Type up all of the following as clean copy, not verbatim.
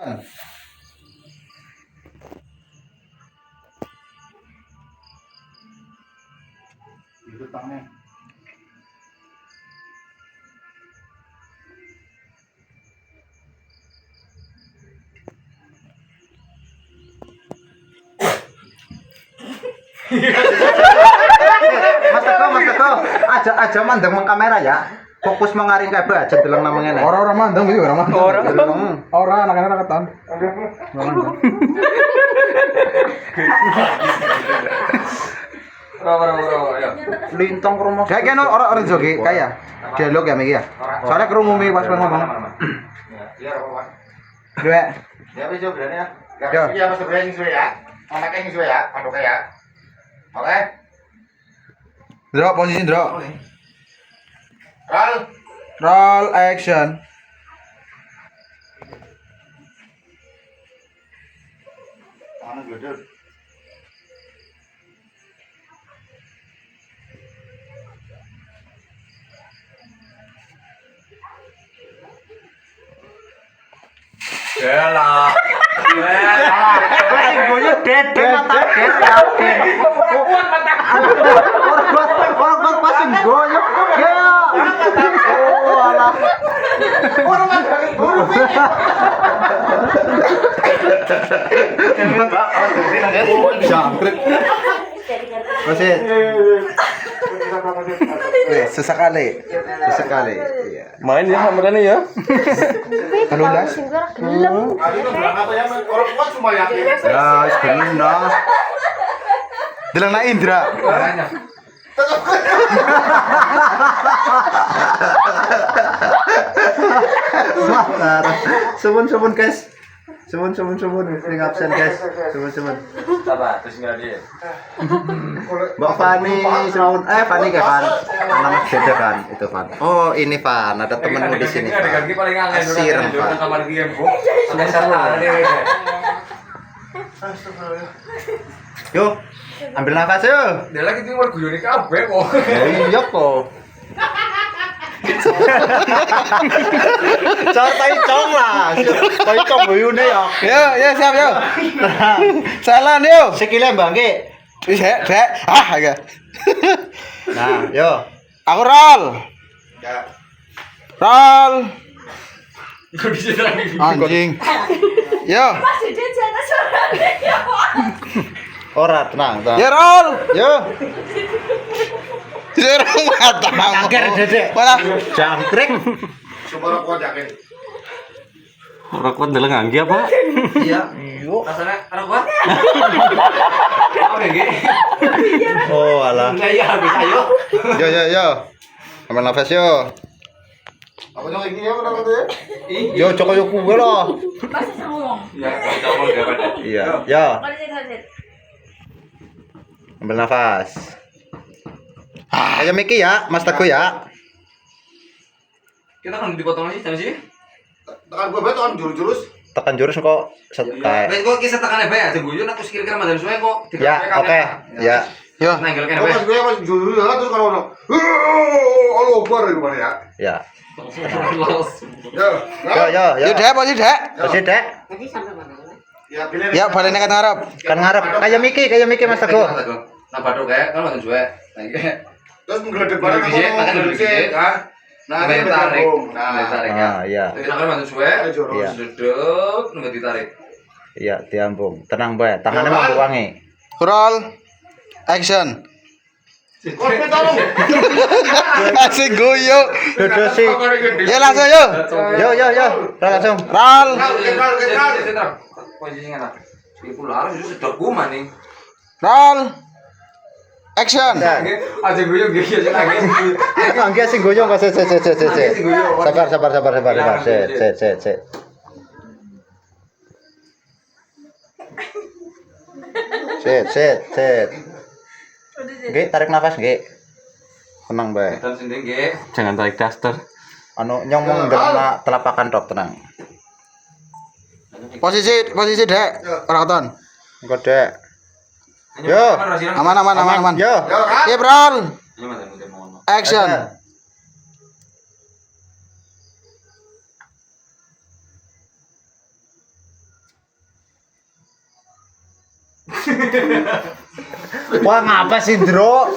Itu tangnya. Mas Teko, aja mandeng meng kamera ya. Fokus mengaring kabeh aja deleng nang ngene. Ora mandeng iki ora mandeng. Ora. Ora anak-anak keton. Mandeng. Ora ya. Lintang kromo. Kayak kene ora jogi kaya. Dialog ya Miki ya. Soalnya kerungu mi pas ngomong. Iya, Pak. Dua. Ya wis yo berani ya. Ya. Iya, Mas berani suwe ya. Anaknya suwe ya, padoke ya. Oke. Drop posisi drop. Roll. Roll action. Mana gede. Bela. Masih goyok dede mata dede. Orang kuat masih goyok. Ya. Oh alah. Orang kan buru. Jangkrik. Masih. Sesekali. Iya. Main ya kameranya ya. Kalau udah. Orang kuat cuma yakin. Ya, benar. Delana Indra. Sumun guys. Sumun sing absen guys. Sumun. Apa? Terus enggak dia. Mbak Fani, sumun Fani kayak Fan. Nama beda kan itu Fan. Oh, ini Fan, ada temanmu di sini. Fan. Paling kangen Siram Fan. kamar dia, Bu. Sampai sana dia. Yuk, ambil nafas yuk. Dia lagi tinggal guyone kabeh kok. Iya kok. Tai cong lah. Tai cong guyune ya. Ya siap yo. Salah yo. Sikile bangke. Wis dek. Ah ya. Nah, yo. Aku roll. Ya. Roll. Kok bisa lagi? Anjing. Yo. Ora tenang. Ya roll. Yo. Serong matamu. Angker dedek. Malah Jangkrik. Coba kuat yakin. ora kuat ndeleng anggi apa? Iya. Rasanya orang kuat? Oke, nggih. Oh, alah. Iya, bisa ayo. Yo. Ambil nafas yo. Apa dong ini ya kenapa tuh ya? Yo, coko yo kuwe lo. Iya, coba dapat. Iya. Yo. Ambil nafas. Ayo Miki ya, Mas Teguh ya. Kita kan dipotong lagi jangan sih. Tekan gue beton jurus-jurus. Tekan jurus kok setek. Wes kok kisah tekan bae aja guyon aku kira-kira mandan suwe kok. Ya, oke. Ya. Yo. Nanggal kene bae. Pas gue pas jurus terus kalau ono. Allah Akbar itu mana ya? Ya. Yo. Yo. Yo dek, posisi dek. Kasih dek. Ya pilih. Ya balene kan ngarep. Kan ngarep kayak Miki Mas Teguh. Nah, baduk kayak kan mandan suwe. Terus menggeledek barang makan dulu sih, kan? Nah, ini tarik. Nah, ditarik ya. Ah, iya. Jadi kan mandan suwe, Iya. duduk, nunggu ditarik. Iya, diambung. Tenang bae, tangannya mampu wangi. Roll. Action. Kopi tolong. Asik guyu. Dodo sih. Ya langsung yo. Yo. Langsung. Roll. Kenal. Posisinya enak. Ibu laras itu sedap kuman nih. Roll. Action. Aja guyu gitu lagi. Angge sing goyong kok set. Sabar. Set. Set. Nggih, tarik nafas nggih. Tenang bae. Dan sendiri nggih. Jangan tarik daster. Anu nyomong ndelok telapakan tok tenang. Posisi dek. Ora keton. Engko dek. Yo. Aman. Yo. Keep roll. Action. Wah, ngapa sih, Ndro?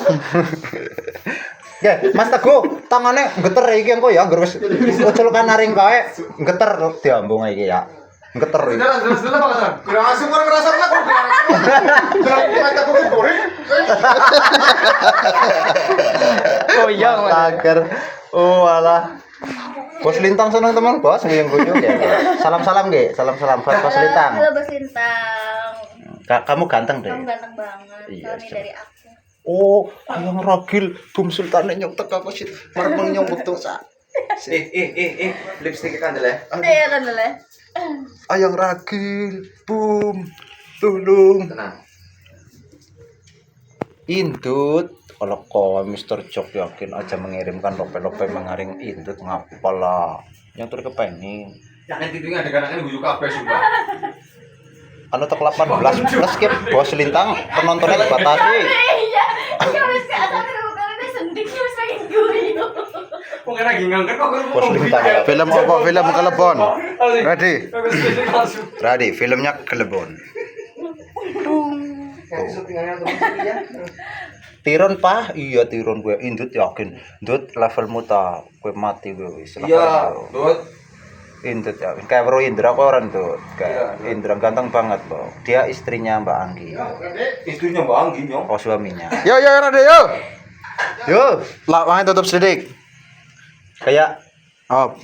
Ya, Mas Teguh, tangane geter iki engko ya, ngger wis ucul-uculkan naring kae, geter diambung iki ya. Geter iki. Jelas banget. Kurang asem kurang ngerasa kok kurang. Kita kok goreng. Oh iya, Mas. Tager. Oh, alah. Bos Lintang seneng teman, Bos, yang guyu ya. Salam-salam nggih, salam-salam buat Bos Lintang. Halo Bos Lintang. Kamu ganteng deh. Kamu ganteng banget. Iya, Ini dari aku. Oh, ayang ragil, Bum Sultan nyong teka apa sih? Marmeng nyong betul sa. Lipstick kan deh. Iya kan boleh. Ayang ragil, Bum, tulung. Tenang. Indut, kalau kau Mister Jok yakin aja mengirimkan lope-lope mengaring indut ngapalah. Yang terkepengen. Yang titiknya ada kan guyu kabeh sumpah. Anu tek 18 plus skip Bos Lintang penontonnya dibatasi. Iya. Ya wis gak sampe rukane sendik wis pengen guyu. Wong lagi ngangkat kok Bos Lintang ya. Film apa? Film Kelebon. Ready? Ready, filmnya Kelebon. Tiron pah, iya tiron gue indut yakin. Indut levelmu ta, gue mati gue wis. Iya, Dut. Indut ya, kayak Bro Indra kok orang tuh, kayak Indra ganteng banget loh. Dia istrinya Mbak Anggi. Istrinya Mbak Anggi nyong. Oh suaminya. Yo yo ready yo. Yo, Lah, wangi tutup sedikit. kayak Up.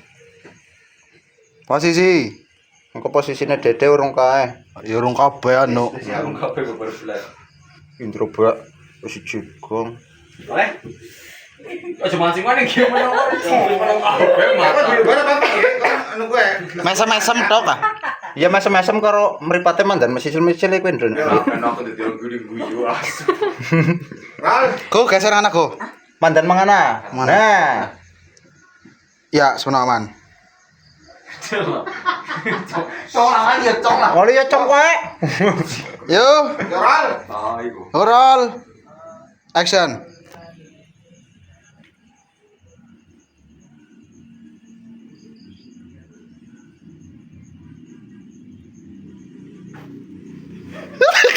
Posisi. engko posisinya Dede urung kae. Ya urung kabeh anu. Aku kabeh baru belas. Indro bak wis jegong. Oleh. Aja mancing mana iki menang. Menang kabeh mata. Gimana Bang? Anu gue. Mesem-mesem tok ah. Ya mesem-mesem karo mripate mandan mesil-mesil kuwi Ndron. Kan aku dadi guyu asu. Ral. Go geser anak go. Mandan mangana. Mana? Nah. Ya, sebenarnya aman. Cong lah ya cong lah. Oli ya cong kowe. Yo, Ral. Ah iku. roll. Action.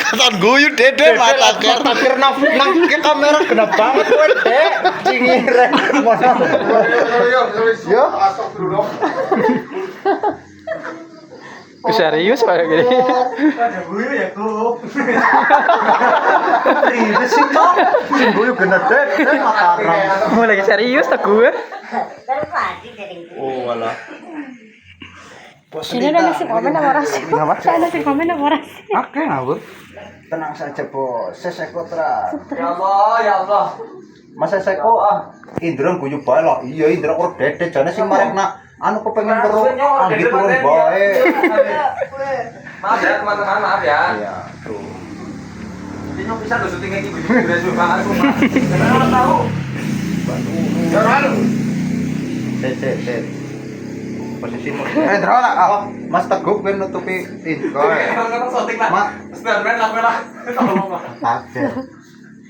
Katon guyu Dede mata ker. Takir nang ke kamera genap banget kowe, Dek. Cingire. Yo, asok dulu dong. Serius kayak gini. Ada guyu ya, Kuk. Ini sih toh. Sing guyu genep Dek, Mataram. Mau lagi serius tak gue? Terus lagi dari Oh, alah. Ini ada nasi komen apa rasi? Saya nasi komen apa rasi? Oke, ngawur. Tenang saja, Bos. Seseko tra. Ya Allah, ya Allah. Mas Seseko Indra guyu bae lah. Iya, Indra kok Dede jane sing marekna anu kepengin karo Anggi turun bae. Maaf ya teman-teman, maaf ya. Iya, Bro. Ini nyok bisa lo syuting iki udah sumpah aku. Karena orang tahu. Ya Ral. Set. Posisimu. Indra lah. Ah, Mas Teguh ben nutupi Indra. Orang syuting lah. Mak. Stand-man lah. Tolong. Kaget.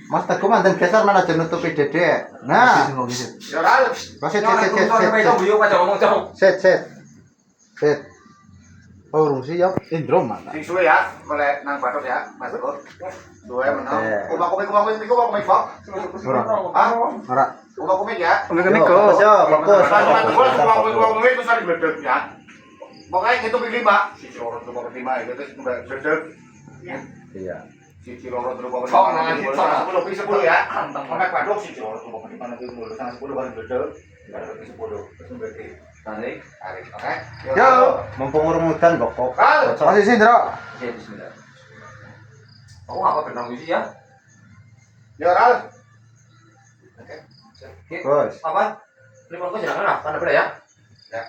Mas Teguh mantan geser mana aja nutupi Dede. Nah. Ya Ral. Set. Oh, urung siap. Indra mana? Sing suwe ya, boleh nang batok ya, Mas Teguh. Suwe menang. Kumak-kumik iku kok komik kok. Ah, Ora. kumak-kumik ya. Fokus yo, fokus. Kumak-kumik terus ada gledek ya. Pokoknya itu pilih, Mbak. Siji loro telu papat lima itu terus gledek. Iya. Siji loro telu papat lima. 10 ya. Sampai batok siji loro telu papat lima nanti mulai sang 10 baru gledek. Baru 10 terus berarti tarik, oke? Yo, mumpung urung udan kok. Kal. Posisi Indra. Oke, bismillah. Oh, apa benang isi ya? Ya, Ral. Oke. Bos. Apa? Ini mau jangan lah, tanda beda ya. Ya.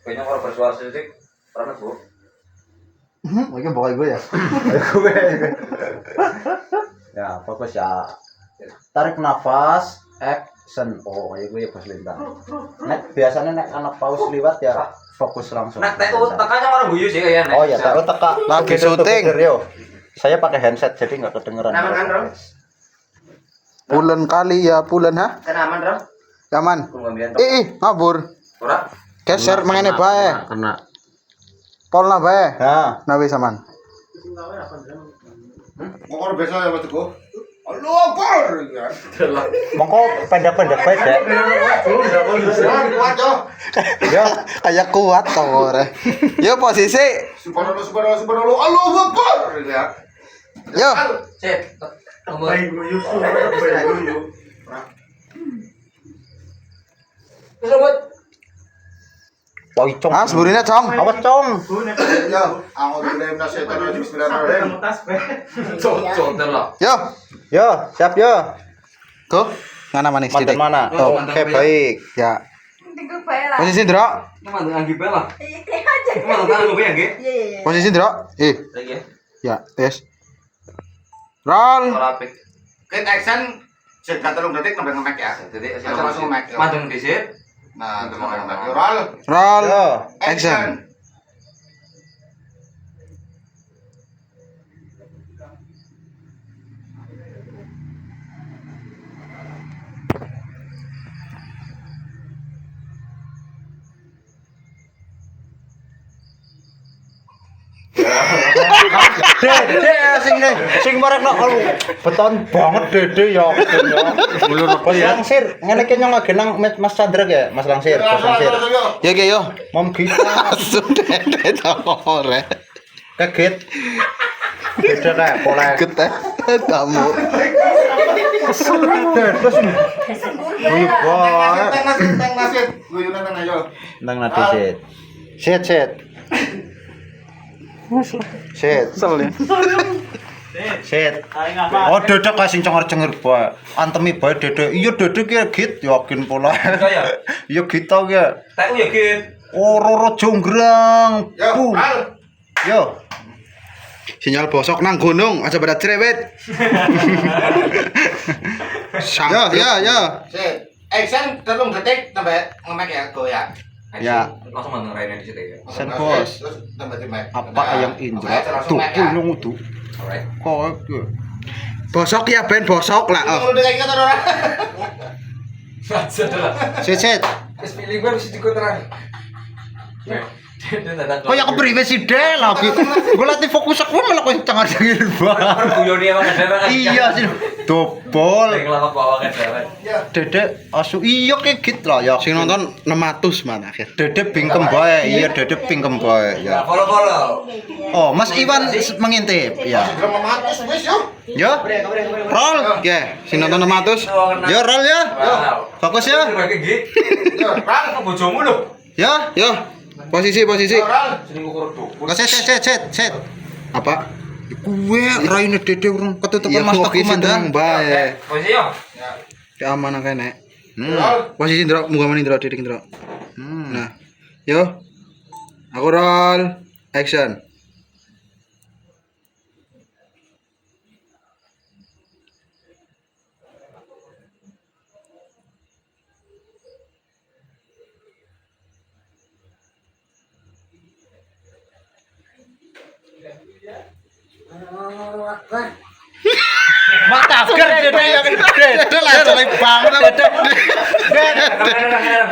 Kayaknya kalau bersuara sedikit, pernah Bu. Mungkin bawa gue ya. Gue. Ya, fokus ya. Tarik nafas, action. Oh, ya gue Bos Lintang. Nek biasanya nek anak paus liwat ya fokus langsung. Nah, tekannya orang guyu sih kayaknya. Oh ya, taruh teka. Lagi Tuh, syuting. yo. Saya pakai headset jadi nggak kedengeran. Aman kan, Rom? Pulen kali ya, pulen ha? Kan aman, Rom? Yaman. Penggambiran. Ngabur. Ora? Geser mangene bae. Kena. Polna bae. Nah, Nah wis aman. Ngomong biasa ya Batuku. Allah Akbar. Mongko pendek-pendek bae, Dek. Kuat yo. Ya, Kayak kuat to ora. Yo posisi. Subhanallah. Allahu Akbar. Yo. Sip. Woi, Cong. Ah, seburine, Cong. Awas, Cong. Ya, a'udzubillahi minasyaitonir rajim. Bismillahirrahmanirrahim. Coter lah. Yo. Yo, siap yo. Tuh. Mana maning Mantan sithik. mana? Oh, Oke, mantan baik. Ya. Tinggal bae lah. Posisi Ndro. Mana anggi pe lah. Iya aja. Mana tangan gue ya, Ge? Iya. Posisi Ndro. Lagi ya. Ya, tes. Roll. Ora apik. Kit action sekitar 3 detik sampai nge-make ya. Jadi Langsung nge-make. Madeng dhisik. Nah, itu mau nge-make. Roll. Roll. Yo. Action. Dede sing marekno beton banget Dede ya. Bos Langsir, ngene iki nyong lagi nang Mas Chandra ya, Mas Langsir, Bos Langsir. Ya ge yo. Mom kita Sudah to ora. kaget. Beda nek oleh. Keteh tamu. Terus Wih, wah. Teng nasib. Guyunan teng ayo. Nang nadi sit. Sit. Sit. Sel ya. Sit. Oh, Dede kae sing cenger-cenger bae. Antemi bae Dede. Iya Dede ki git yakin pola. Kaya. Iya git tau ki. Tak ya, Ge. Roro jonggrang. Yo, Pung. roll. Yo. Sinyal bosok nang gunung aja pada cerewet. Ya. Sip. Action 3 detik sampai nge-make ya, go ya. Ya. Langsung mana Raina di situ ya. Sen bos. Terus tambah di make. Apa ayam Indra? Tuh, pulung tuh. Alright. Kok ke? Bosok ya ben bosok lah. Oh. Kalau udah kayak gitu orang. Sudah lah. Sit. Wis pilih gue mesti dikut terang. Kok ya kepriwe sih Del lagi. Gue latih fokus aku malah kok cengar-cengir banget. Guyone emang kedaran. Iya sih. Dobol. Sing lama bawa kedaran. Dede asu iya kayak gitu lah ya. Sing nonton 600 mana akhir. Dede bingkem bae. Iya Dede bingkem bae ya. Follow. Oh, Mas Iwan mengintip ya. Drama matus wis yo. Yo. Roll. Ya, sing nonton 600. Yo roll ya. Wow. Fokus ya. Ge. Yo, roll. Bojomu lho. Ya. Yo. Posisi. Roll. Sini ukur tuh. Kok set. Apa? Kuwe raine Dede urung ketutupan Ya Mas kok isi Komandan. tenang bae. Posisi yo. Keamanan kene. Roll. Posisi Ndro, munggah meni Ndro, didik Ndro. Nah. Yo. Aku roll. Action. Mata Dede ya. Dede lah jelek banget. Dede. Kamera.